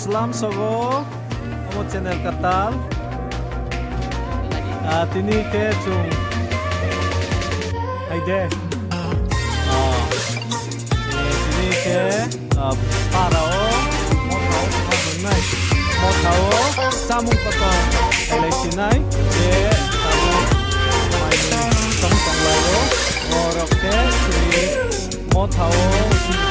Islam sogo omo channel katal tini ke chung haide tini ke parao mothao nai mothao samung kato elesinai ye tamu mai song song lai lo orok ke tini mothao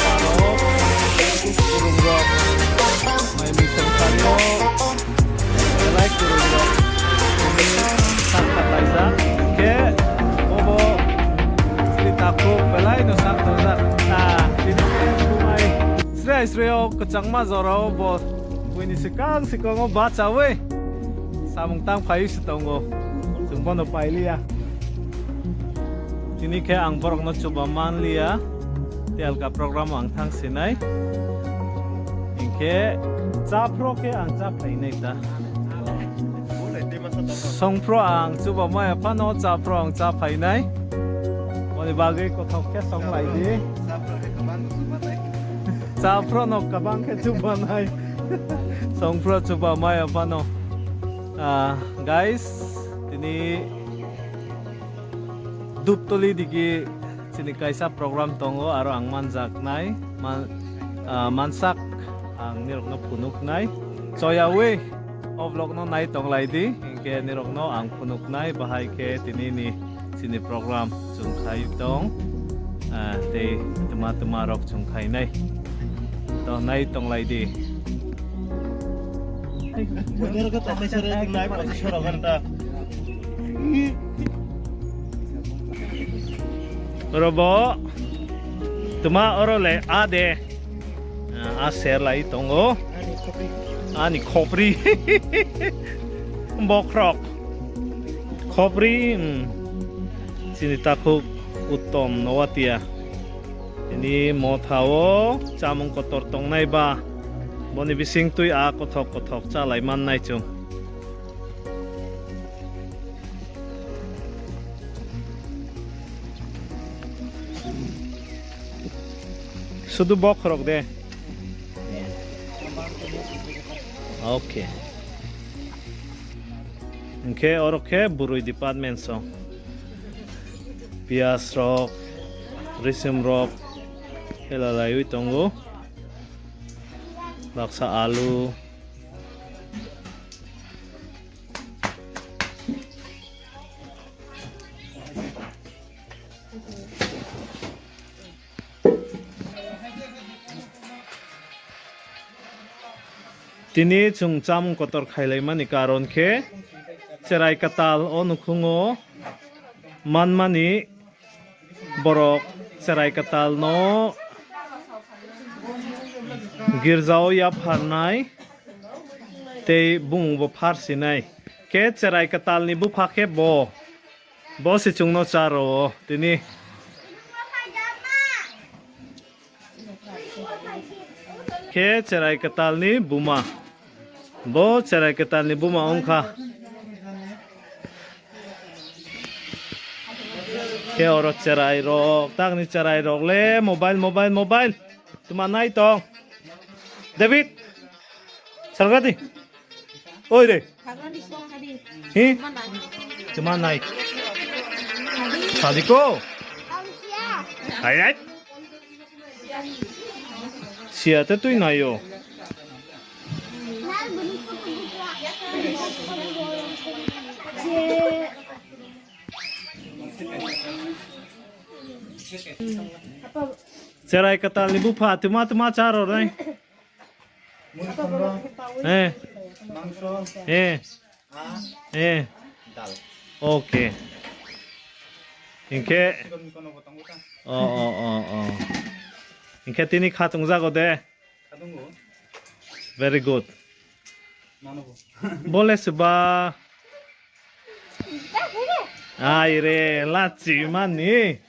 parao kurung rok mai mission kalo like kurung rok ini sangat baisa ke obo cerita ko pelai no sak dozak ini mai sreo kecang mazoro bo ini sikang baca we samung tam kayu sitongo sungbono paili ya ini ke ang borok no coba man lia tial ka program ang thang sinai ke zapro ke ang zapai nei ta songpro ang chuba mai pano zapro ang zapai nai oni bagai ko thok ke song lai di zapro no kabang ke chuba nai songpro chuba mai pano guys ini duptoli digi sini kaisa program tongo aro ang manjak nai mansak ang nirok no punuk nai soya we vlog no nai tong lai di ingke nirok no ang punuk nai bahai ke tinini sini program chung khai tong te tuma rok chung khai nai to nai tong lai di bener ka ta sere nai pa sura ganta robo tuma orole ade share lai tongo ani khopri bokrok khopri sini takuk utom nowatia ini mothao chamung kotor tong nai ba boni bising tui kothok cha lai man nai chung sudu bokrok de oke oke burui department so pias rok resim rok helalayu tonggo baksa alu tini chung chamung kotor khailai mani karon ke cherai katal onukhungo manmani borok cherai katal no girjao ya pharnai te bung bo pharsinai ke cherai katal ni bu phakhe bo si chung no charo tini ke cherai katal ni buma bo cerai ketal ni buma ongkha ke oro cerai rok tak ni cerai rok le mobile tuma nai tong David sargati oi re hi tuma nai sadiko ai sia te tui nai yo cerai katal ni bupa tuma caro nai dal oke ingke ingke tini khatung jago de very good boleh seba aire laci mani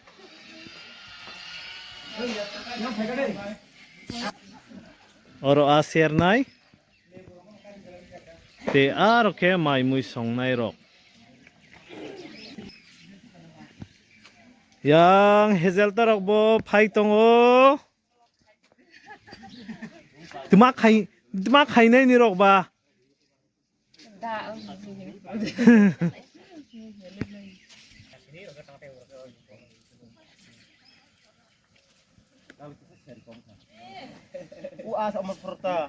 oro asier nai te aro ke mai mui song nai rok yang hezel tarok bo phai tongo tuma khai 막 하이네 니럭 봐. Uas amat perta.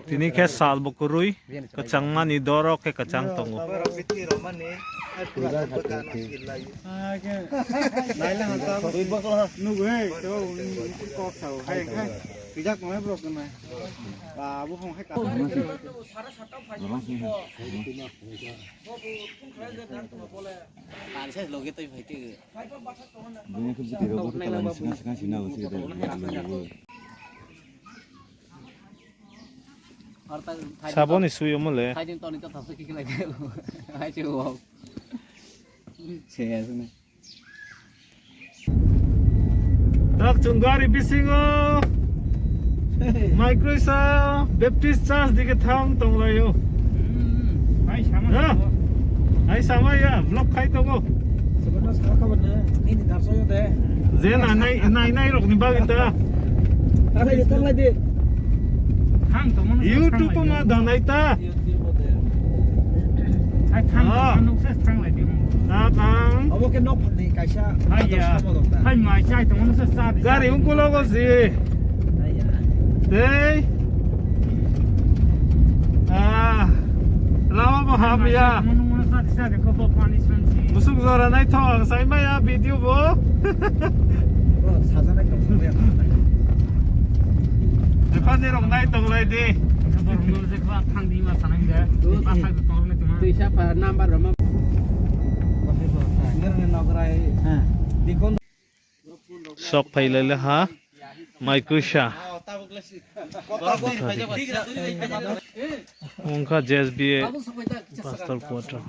Tini ke sal bokurui kacang mani doro ke kacang tongo. Sabon isu yo mole. Tak tunggari bisingo. Microsa Baptist Church dike thang tonglayo. Ai sama ya vlog khai tongo. Zen anai rok ni bagita. YouTube ma danai ta. Gari unko logo si. Dei. Lama baham ya. Musuk zora nai thong sai ma ya video bo. Depan ni rong nai tong lai di. Sok pailele ha. Maikusha. Unka JSBA Pastor Quarter.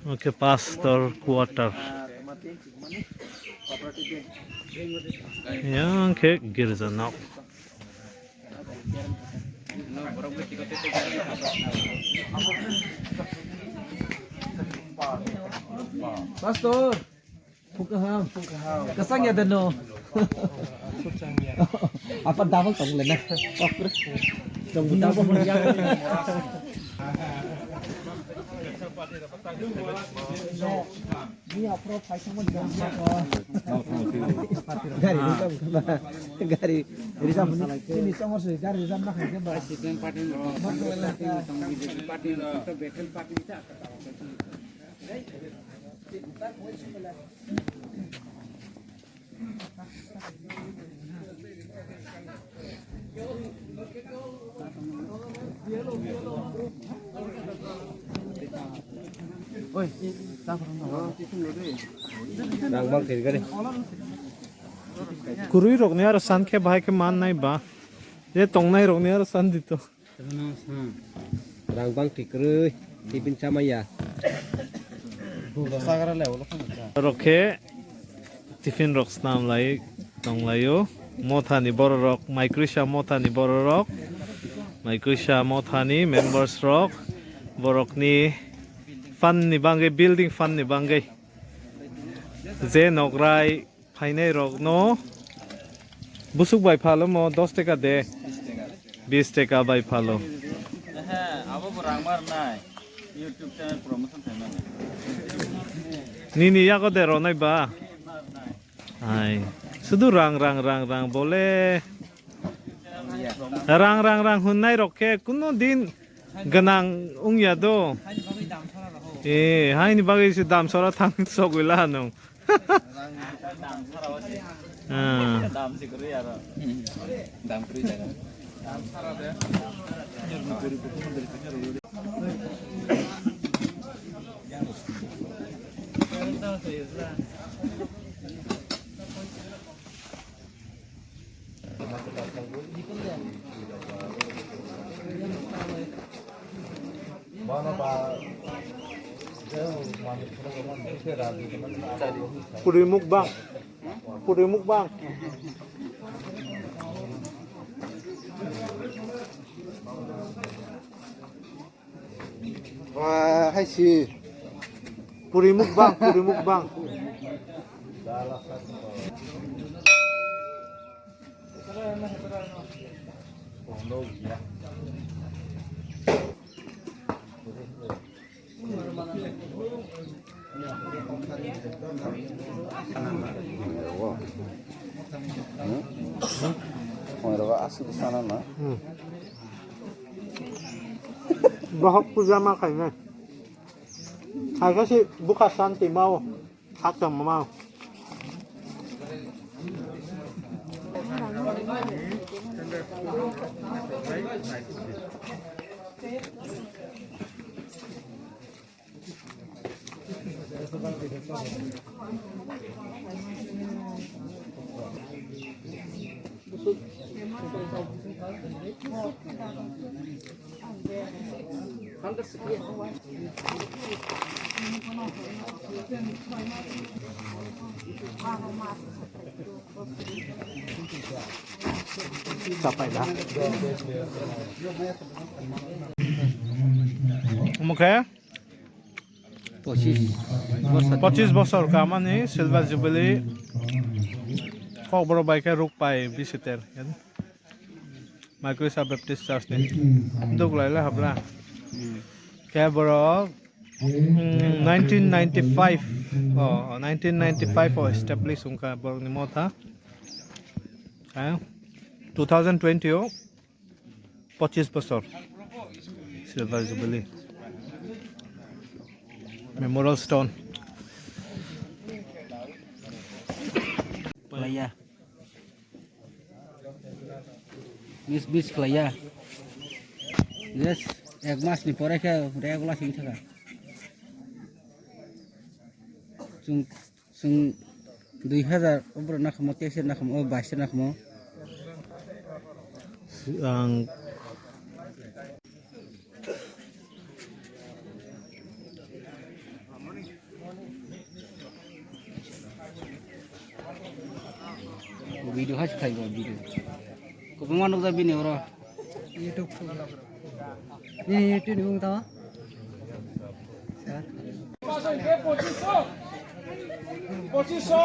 Okay, Pastor Quarter. Yang ke girza nak. Pastor, kasang ya dano. Apa double tong lena? Tong double yang. Ini apro paisa mon gari gari jadi sama ini sama sih gari sama kan ke bahas itu yang paten oi, Kurui rok ni ar san ke bhai ke man nai ba. Ye tong nai rok ni ar san dito. Rangbang tikre tipin camaya. Rok ke tiffin rok snam lai tong layo. Mothani bor rok Microsa mothani bor rok. Microsa mothani members rok. Borok ni fan ni bangge building fan ni bangge. Je nokrai फाइने रोग नो बुसुक by follow मो 10 टका दे 20 टका by follow Abo berang mar nai. YouTube channel promotion thena. नी या को दे रो नाइ बा हाय सुदु rang बोले rang हुन नाइ रोके कुनो दिन गनांग उंग या दो ए हाय नि बागे से दाम सरा थांग सगुला no Dam sikuri ya. Dam kuri jaga. Dam sara de. Puri mukbang Wah, hai si. Puri mukbang, puri mukbang. Bahok pujama kayaknya. Harga sih buka santi mau, kacang mau. Capai dah. Okay. 25 বছর কামানি silver jubilee Kokborok বাইকে রুক পাই ভিজিটার মাইক্রোসা Baptist church নি দুক লাইলা হাবলা Kokborok 1995 1995 established unka borok ni mota 2020 25 বছর silver jubilee Memorial Stone. Khlai. Bis khlai. Yes, ek mas ni pore ke regular sing thaka. Sung 2000 ubro na khamo tese na khamo 22 na khamo. Ang video has khai video ko bang nuk da bini ora YouTube ni YouTube ni ta. Pociso,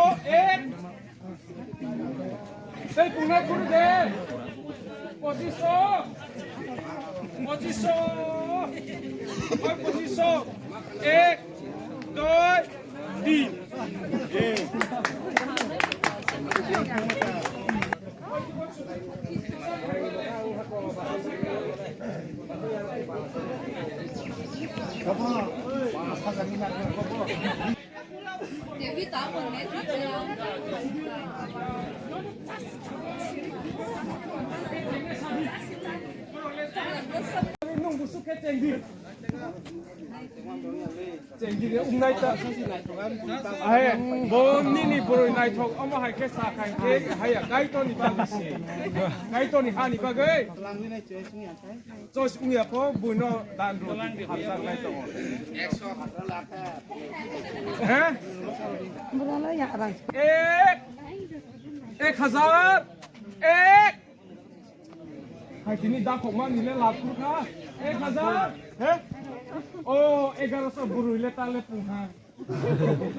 Sei punai kuru de. Pociso. Pociso. Oi pociso. 1, 2, 3. Dewi tahu nih, Nung busuk ke cenggi. Cenggi dia umnai ta. Ay, bon ni bro nai thok ama hai ke sa khai ke hai gai to ni ta si. Gai to ni ha ni ba gai. Choice ungya pho buino dan ro hamsa gai to. 100 lakh hai. Hah? berapa ya orang? 1000 hai kini dah kok man ni le lakh ka 1000 he oh 1100 buru le ta le puha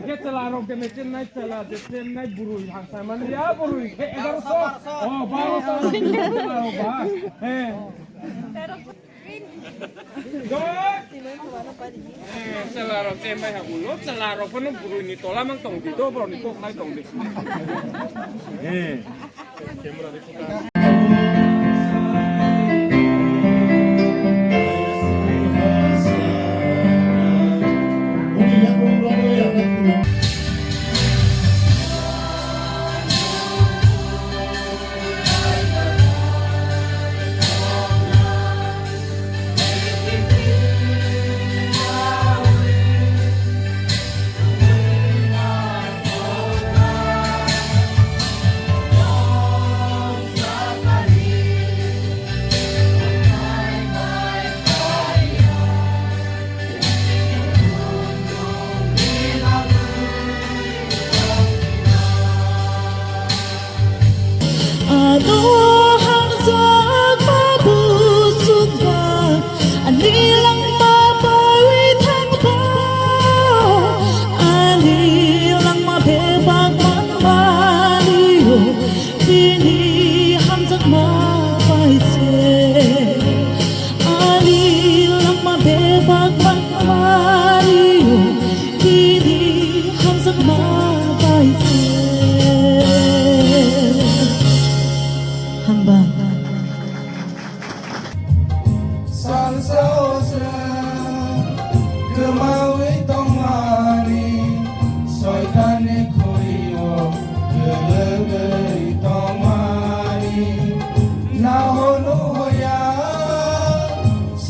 ke chala ro ke chennai chala de chennai buru hang sa man ya buru ke 1100 oh 1200 ba he Celaro cemai ha ulo, celaro pun buru ini tola mang tong di do bro ni kok nai tong di.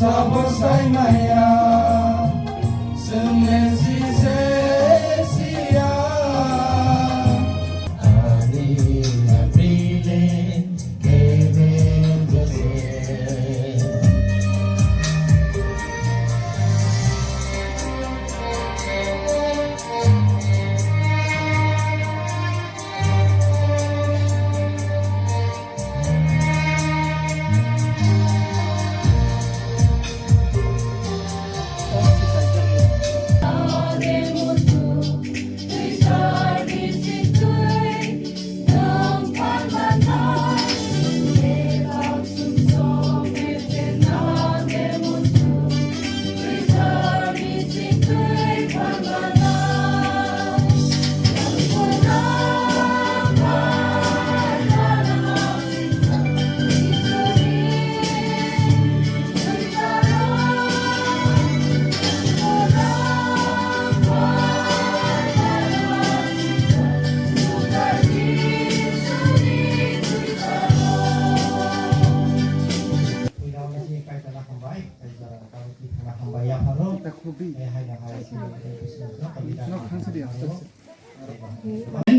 Sabosai maya Senesi sesia Ani everyday Kevin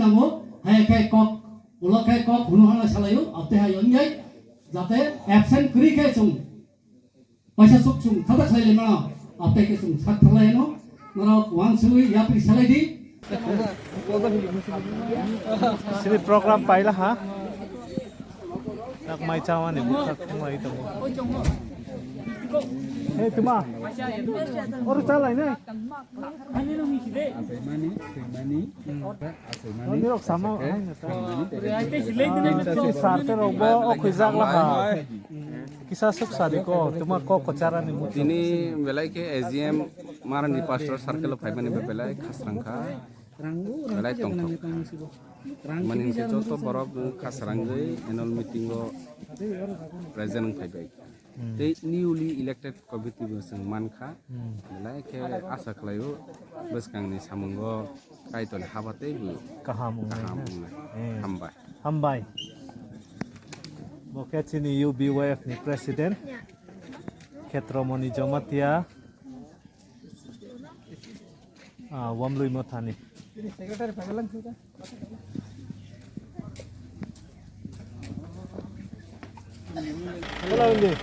namo hai kai kok ulo kai kok bunu hana salayu apte ha yon yai jate absent kri kai chung paisa suk chung thada khlai le ma apte ke chung sak thlai no nara wang sui ya pri salai di Sini program paila ha. Nak mai cawan ni buka semua itu. Hei cuma. Orang salah ini. Ini rok sama. Sarte robo okizak lah. Kisah sukses diko. Cuma kok kocara ni. Ini belai ke AGM maran di pastor circle of Haiman belai khasrangka. Belai tongtok. Manin se joto borok khasrangai annual meeting go present thaibai. The newly elected committee beseng manka belai ke asa klayo beskang ni samungo kaiton habate bu Kaham. hambai. Hambai. Boket sini UBWF ni presiden. Ketromoni Jomatia. Wamlui Motani. Hello Indi.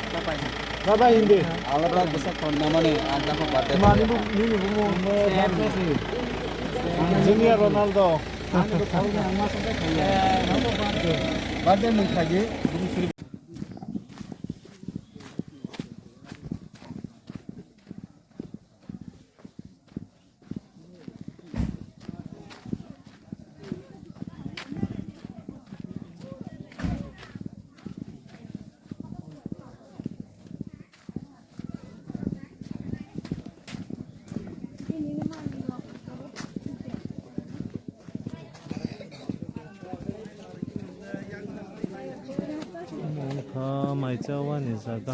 Baba Indi. Alat besar kon namanya angka kok bate. Mani bu ini bu Junior Ronaldo. Bate mun lagi. Mai cawan ni zaga.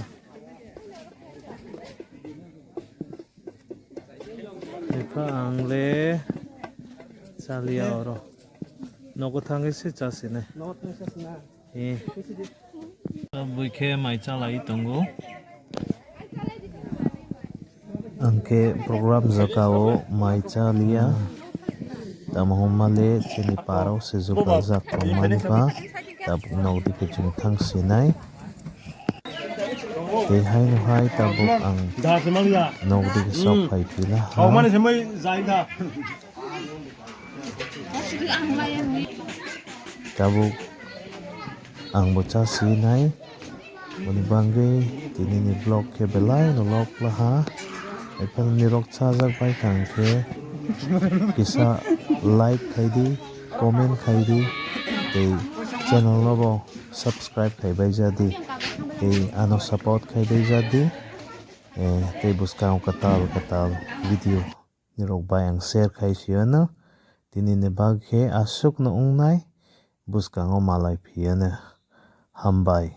Kipa angle salia oro. Nogo tangi se chasine. Buike mai calai tunggu. Angke program zakao mai calia. Tamahumale chini paro se zukal zak pamani pa. Tabuk nogdi ke jungtang sinai. Hai no hai tabuk ang nogdi ke sok hai pila. Tabuk ang bocah sinai. Muni bangge tini ni blog ke belai no lok laha. Epel ni rok chazak bai kangke. Kisa like khaidi, comment khaidi. Channel lobo subscribe kai bai jadi ano support kai bai jadi buskang katal video nirok bayang share kai siana tini ne bag he asuk na ungnai buskang o malai phiana hambai